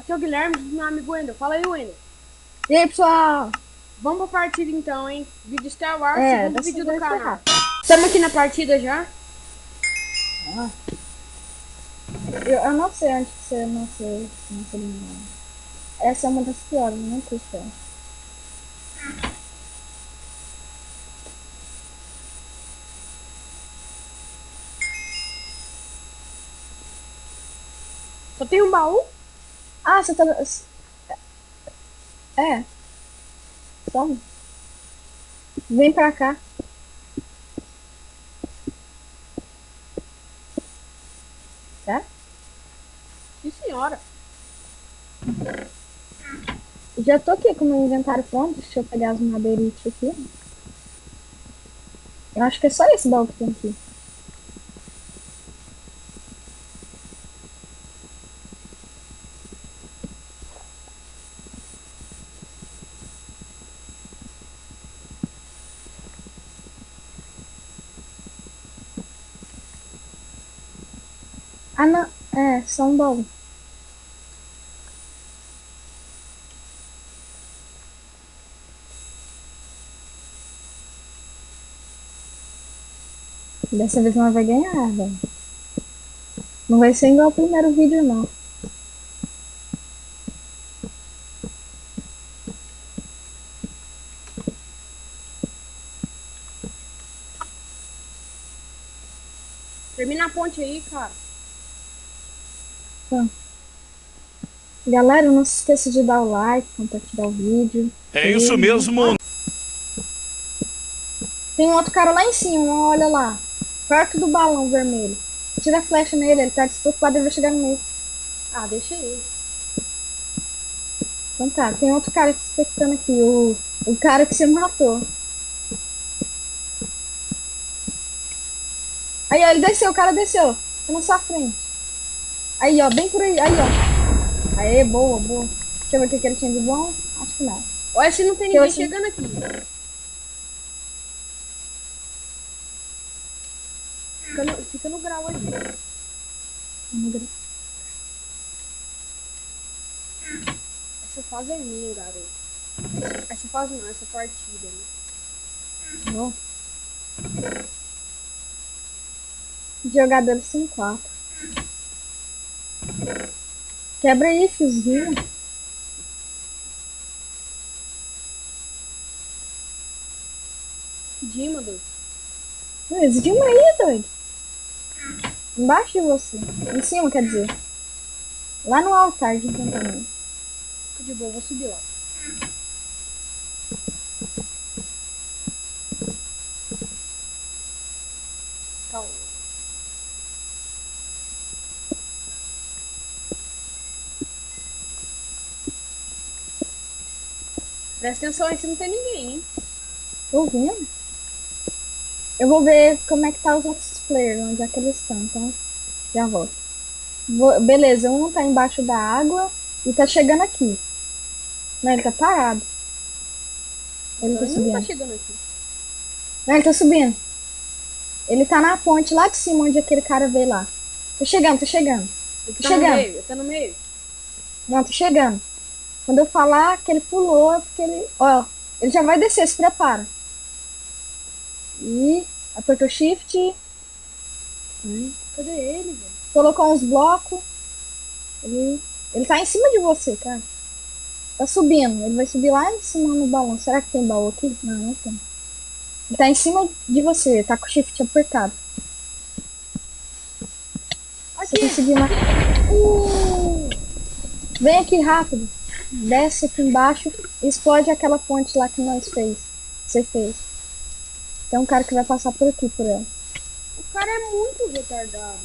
Aqui é o Guilherme do meu amigo Wendel. Fala aí, Wendel. E aí, pessoal? Vamos pra partida então, hein? Vídeo Star Wars, segundo Dessa vídeo do vez foi canal. rápido. Estamos aqui na partida já. Ah. Eu não sei onde que você não sei. Não sei não. Essa é uma das piores, não custa. Só tem um baú? Ah, você tá... É. Toma. Vem pra cá. Tá? Sim, senhora. Já tô aqui com o meu inventário pronto. Deixa eu pegar as madeiritas aqui. Eu acho que é só esse baú que tem aqui. Ah, não. É, só um baú. Dessa vez nós vai ganhar, velho. Não vai ser igual ao primeiro vídeo, não. Termina a ponte aí, cara. Então. Galera, não se esqueça de dar o like, compartilhar o vídeo. É isso mesmo. Tem um outro cara lá em cima, olha lá. Perto do balão vermelho. Tira a flecha nele, ele tá despreocupado, ele vai chegar no meio. Ah, deixa aí. Então tá, tem outro cara te expectando aqui, o cara que você matou. Aí, ó, ele desceu, o cara desceu. Tá na sua frente. Aí, ó, bem por aí, aí, ó. Aê, boa, boa. Deixa eu ver o que ele tinha de bom. Acho que não. Olha se não tem ninguém chegando aqui. Fica no grau aí. Essa fase é minha, garoto. Essa fase não, essa partida. Né? Bom. Jogadores sem 4. Quebra aí, fiozinho. Que Dima, doido. Esse Dima aí, doido. Embaixo de você. Em cima, quer dizer. Lá no altar de encantamento. De boa, vou subir lá. Calma. Presta atenção aí se não tem ninguém, hein? Tô vendo. Eu vou ver como é que tá os outros players, onde é que eles estão, então já volto. Beleza, um tá embaixo da água e tá chegando aqui. Não, ele tá parado. Ele Então tá ele não tá subindo. chegando aqui. Não, ele tá subindo. Ele tá na ponte lá de cima, onde aquele cara veio lá. Tá chegando, tá chegando. Ele Tá tá chegando. no meio, ele tá no meio. Não, tá chegando. Quando eu falar que ele pulou, é porque ele... Ó, ele já vai descer, se prepara. E apertou shift. Cadê ele, velho? Colocou uns blocos. Ele tá em cima de você, cara. Tá subindo. Ele vai subir lá em cima no balão. Será que tem baú aqui? Não, não tem. Ele tá em cima de você. Tá com o shift apertado. Aqui. Você conseguir matar. Vem aqui rápido. Desce aqui embaixo e explode aquela ponte lá que nós fez. Você fez. Tem um cara que vai passar por aqui, por ela. O cara é muito retardado.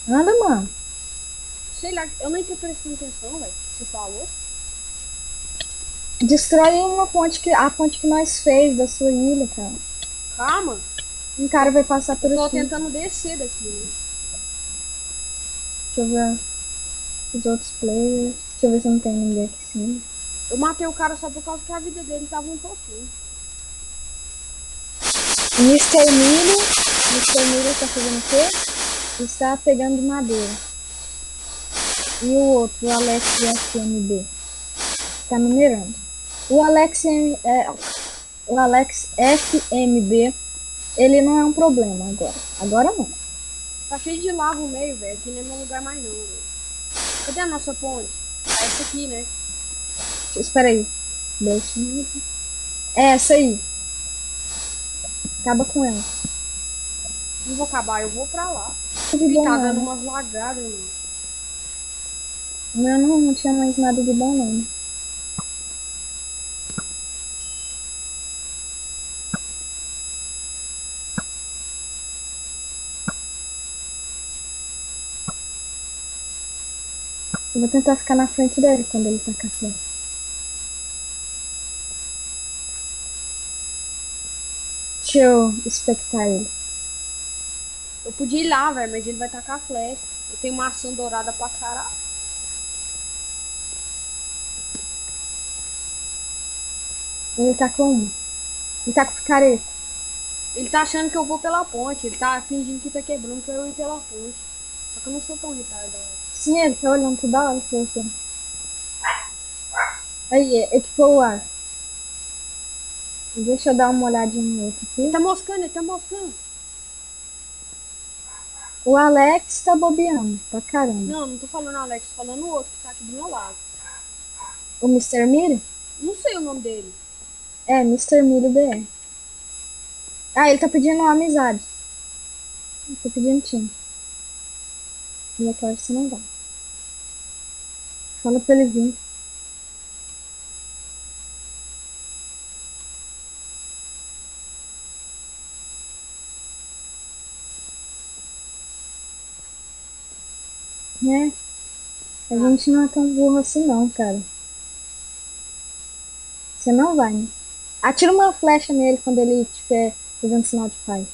Anda, mano. Sei lá, eu nem tô prestando atenção, velho. Você falou? Destrói uma ponte a ponte que nós fez da sua ilha, cara. Calma. Um cara vai passar por Eu tô aqui. tentando descer daqui, né? Deixa eu ver os outros players. Deixa eu ver se não tem ninguém aqui em cima. Eu matei o cara só por causa que a vida dele tava um pouquinho. Mr. Milho. Mr. Milho tá fazendo o quê? está pegando madeira. E o outro, o Alex FMB, está minerando. O Alex, o Alex FMB, ele não é um problema agora. Agora não. Tá cheio de lava o meio, velho. Aqui não é meu lugar mais não, velho. Cadê a nossa ponte? Ah, essa aqui, né? Espera aí. Deixa eu... É essa aí. Acaba com ela. Não vou acabar, eu vou pra lá. De Ih, bom tá não, dando né? umas lagadas, mano. O meu não tinha mais nada de bom não. Eu vou tentar ficar na frente dele quando ele tá caçando. Deixa eu espectar ele. Eu podia ir lá, velho, mas ele vai tacar flecha. Eu tenho maçã dourada pra caralho. Ele tá com... Ele tá com picareta. Ele tá achando que eu vou pela ponte. Ele tá fingindo que tá quebrando pra eu ir pela ponte. Só que eu não sou tão retardado. Sim, ele tá olhando toda hora pra você. Aí, equipou o ar. Deixa eu dar uma olhadinha no outro Ele aqui. tá moscando, ele tá moscando. O Alex tá bobeando pra caramba. Não, não tô falando Alex, tô falando o outro que tá aqui do meu lado. O Mister Miri? Não sei o nome dele. É, Mister Miri BR. Ah, ele tá pedindo uma amizade. Ele tá pedindo time. E aquela você não vai. Fala pra ele vir. É, a Ah, gente não é tão burro assim não, cara. Você não vai, né? Atira uma flecha nele quando ele estiver fazendo sinal de paz.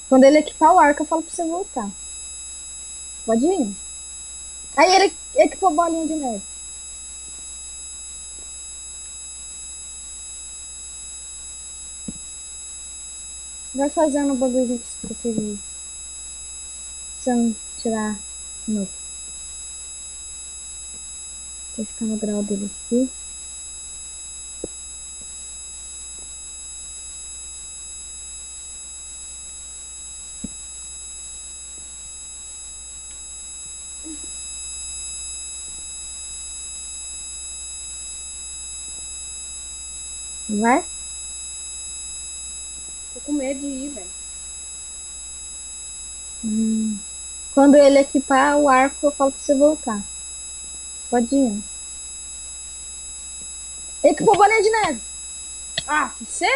Quando ele equipar o arco, eu falo pra você voltar. Pode ir. Aí ele equipou bolinha de neve. Vai fazendo o bagulhozinho que você preferir. Pra você não tirar no. Deixa eu ficar no grau dele aqui. Vai? tô com medo de ir, velho. Hum. Quando ele equipar o arco, eu falo pra você voltar. Pode ir. Equipou bolinha de neve. Ah, você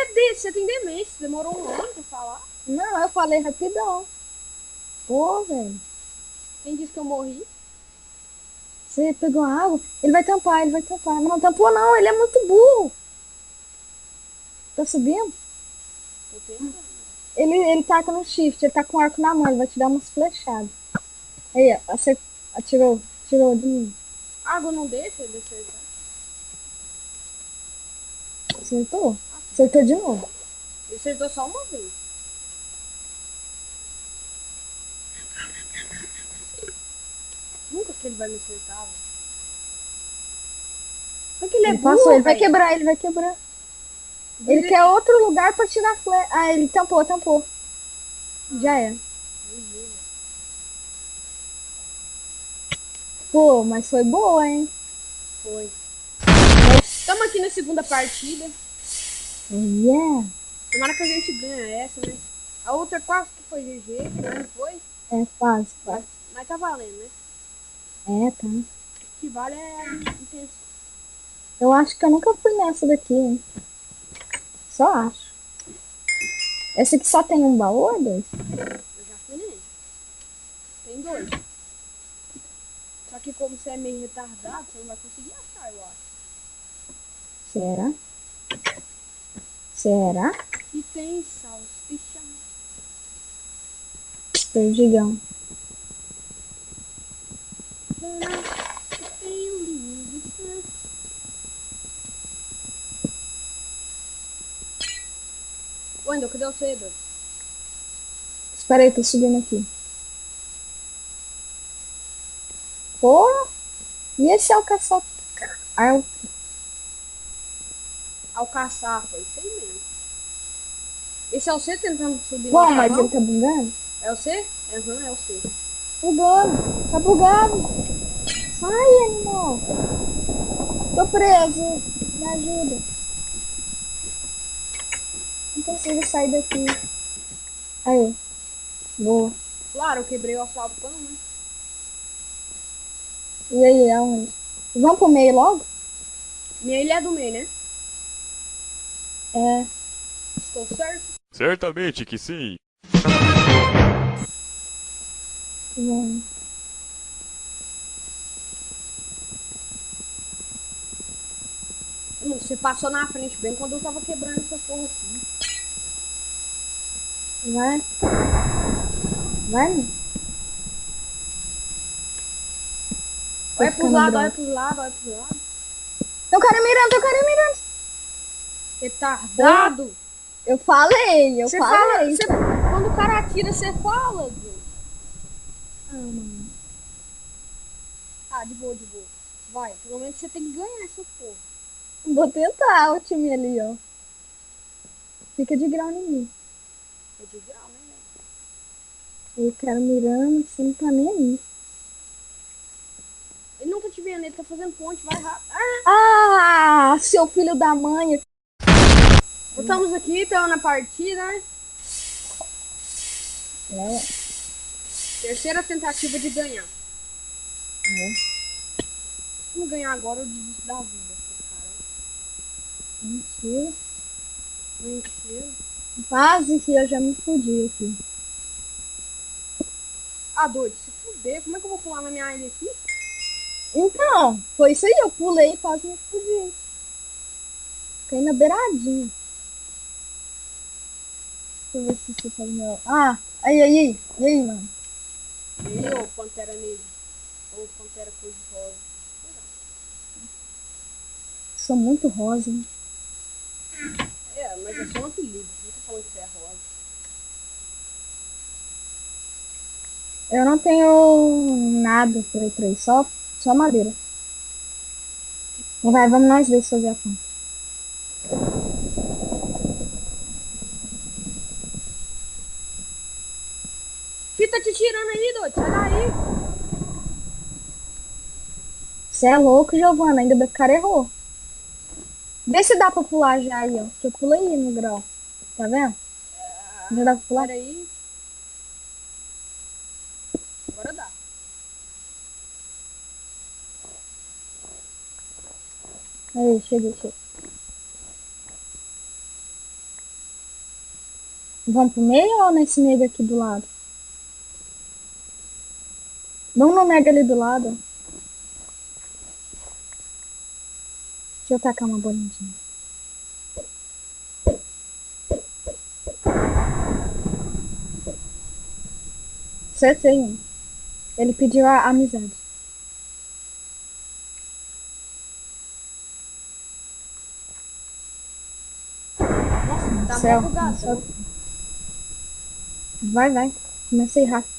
tem demência, demorou um ano pra falar. Não, eu falei rapidão. Pô, velho. Quem disse que eu morri? Você pegou a água? Ele vai tampar, ele vai tampar. Não tampou, não. Ele é muito burro. Tá subindo? Tô tentando. Ele taca no shift. Ele tá com o arco na mão. Ele vai te dar umas flechadas. Aí, ó. Atirou. Atirou de mim. A água não deixa ele acertar. Acertou. Acertou de novo. Ele acertou só uma vez. Nunca que ele vai me acertar, velho. Só que ele é Ele passou. burro, Ele vai velho. quebrar, ele vai quebrar. Ele Ele- quer outro lugar pra tirar flecha. Ah, ele tampou, tampou. Já é. Pô, mas foi boa, hein? Foi. Estamos aqui na segunda partida. Yeah. Tomara que a gente ganhe essa, né? A outra quase que foi GG, mas não foi. É quase, Mas, quase. mas tá valendo, né? É, tá. O que vale é a intenção. Eu acho que eu nunca fui nessa daqui, hein? Só acho. Essa aqui só tem um baú ou dois? Eu já fui nele. Tem dois. Só que como você é meio retardado, você não vai conseguir achar, eu acho. Será? Será? E tem salsicha. Perdigão. Será que tem linguiça? Ô, Wendel, cadê o cedo? Espera aí, tô subindo aqui. Porra! E esse alcaçar? Ah, Alcaçapa, isso aí mesmo. Esse é o C tentando subir no bom, mas ele avião? tá bugando? É o C? Aham, é o C. Bugando. Tá bugado. Sai, animal. Tô preso. Me ajuda. Não consigo sair daqui. Aí. Boa. Claro, eu quebrei o asfalto, né? E aí, aonde? Vamos pro meio logo? Minha ilha é do meio, né? É. Estou certo? Certamente que sim. Vamos. Você passou na frente bem quando eu tava quebrando essa porra aqui. Vai. Vai, mano. Tô Olha pros ficando lados, olha bravo. pros lados, olha pros lados. Tem um cara mirando, tem um cara mirando. Retardado! Eu falei, eu Você fala. falei. Quando o cara atira, você fala, Du. Ah, mano. Ah, de boa, de boa. Vai, pelo menos você tem que ganhar essa porra. Vou tentar o time ali, ó. Fica de grau em mim. É de grau, né? E o cara mirando, você não tá nem aí. Ele não tá te vendo, ele tá fazendo ponte, vai rápido. Ah, seu filho da mãe. Estamos aqui, estamos na partida, né? É, Terceira tentativa de ganhar. é. Vamos ganhar agora, eu desisto da vida, cara. Mentira. Mentira. Quase que eu já me fudi aqui. Ah, doido, se fuder, como é que eu vou pular na minha ilha aqui? Então, foi isso aí. Eu pulei e quase me fudi. Fiquei na beiradinha. Deixa eu ver se você tá no meu. Ah, aí. E aí, mano? E aí, ô Pantera Negra? Ou Pantera Cor-de-Rosa? Sou muito rosa, né? É, mas é só um apelido, não tô falando que você é rosa. Eu não tenho nada por aí, só madeira. Vai, vamos nós dois fazer a conta. Que tá te tirando aí, doido? Sai daí! Você é louco, Giovana, ainda bem que o cara errou. Vê se dá pra pular já aí, ó. Que eu pulei no grau. Tá vendo? Já dá pra pular? Peraí. Agora dá. Aí, cheguei. Vamos pro meio ou nesse meio aqui do lado? Vamos no mega ali do lado. Deixa eu tacar uma bolinha. Acertei um. Ele pediu a amizade. Nossa, tá Céu. mó bugadão. Vai. Comecei rápido.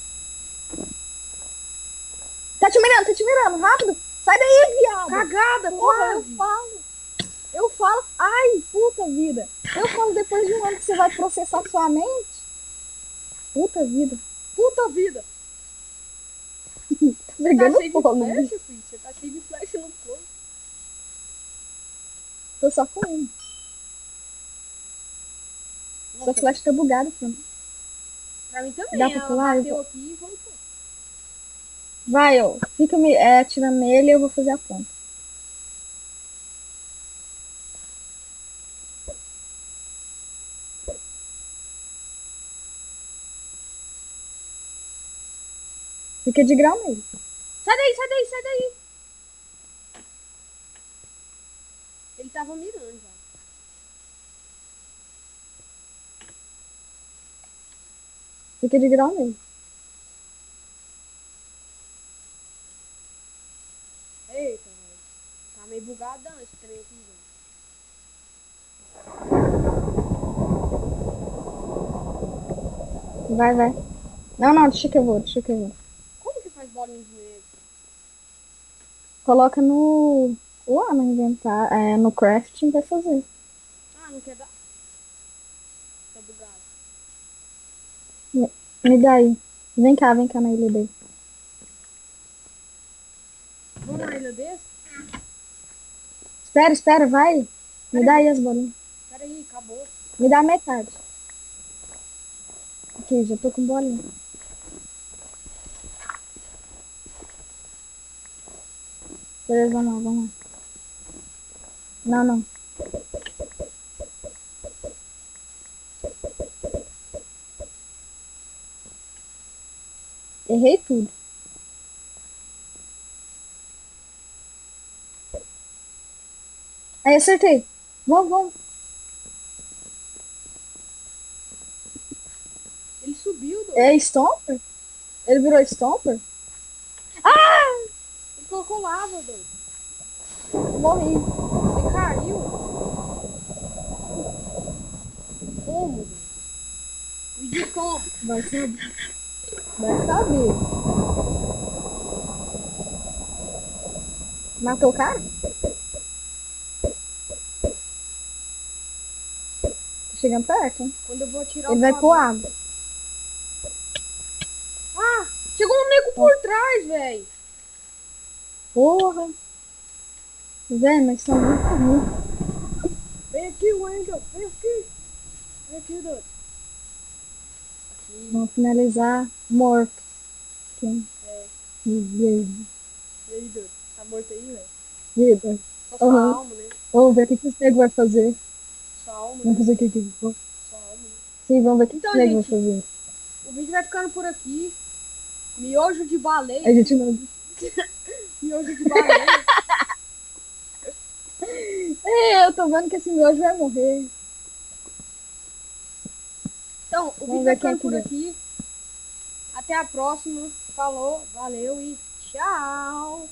Tá te mirando, rápido. Sai daí, viado. Cagada, Porra, quase. eu falo. Ai, puta vida. Eu falo depois de um ano que você vai processar sua mente. Puta vida. Puta vida. Tá pegando Tá cheio de fogo, flecha, bicho. filho. Você tá cheio de flecha no corpo. Tô só com um. Sua Nossa, flash tá bugada, pronto. pra mim também. Dá pra Ela pular? bateu aqui e voltou. Vai, ó. Fica me atirando nele e eu vou fazer a ponta. Fica de grau nele. Sai daí, sai daí, sai daí. Ele tava mirando já. Fica de grau nele. Eita, velho. Tá meio bugadão esse trem aqui, velho. Vai. Não, deixa que eu vou. Como que faz bolinha de neve? Coloca no. Lá no inventar. No crafting vai fazer. Ah, não quer dar? Tá bugado. Me dá aí. Vem cá na ilha dele. Vamos na ilha desse? Espera, vai. Me dá aí as bolinhas. Pera aí, acabou. Me dá a metade. Aqui, já tô com bolinha. Beleza, vamos lá. Não. Errei tudo. Aí, acertei. Vamos. Ele subiu, doido. É Stomper? Ele virou Stomper? Ele colocou lava, doido. Morri. Você caiu? Como, doido? E de como? Vai saber. Vai saber. Matou o cara? Tá chegando perto, hein? Quando eu vou tirar Ele o vai pro padrão. água. Ah! Chegou um nego por trás, velho. Porra. Velho, mas são muito ruins. Vem aqui, Wendel. Vem aqui. Vem aqui, doido. Aqui. Vamos finalizar morto. Aqui. É. E aí? E aí, doido? Tá morto aí, velho? Vida. Só sua Aham. alma, né? Vamos ver o que esse nego vai fazer. Sua alma, Vamos né? fazer o que que... Sua alma, né? Sim, vamos ver o que Então, esse nego vai gente, fazer. o vídeo vai ficando por aqui. Miojo de baleia. A gente não... Miojo de baleia. Eu tô vendo que esse miojo vai morrer. Então, o Vamos vídeo ver vai quem é ficando que por ganha. aqui. Até a próxima. Falou, valeu e tchau.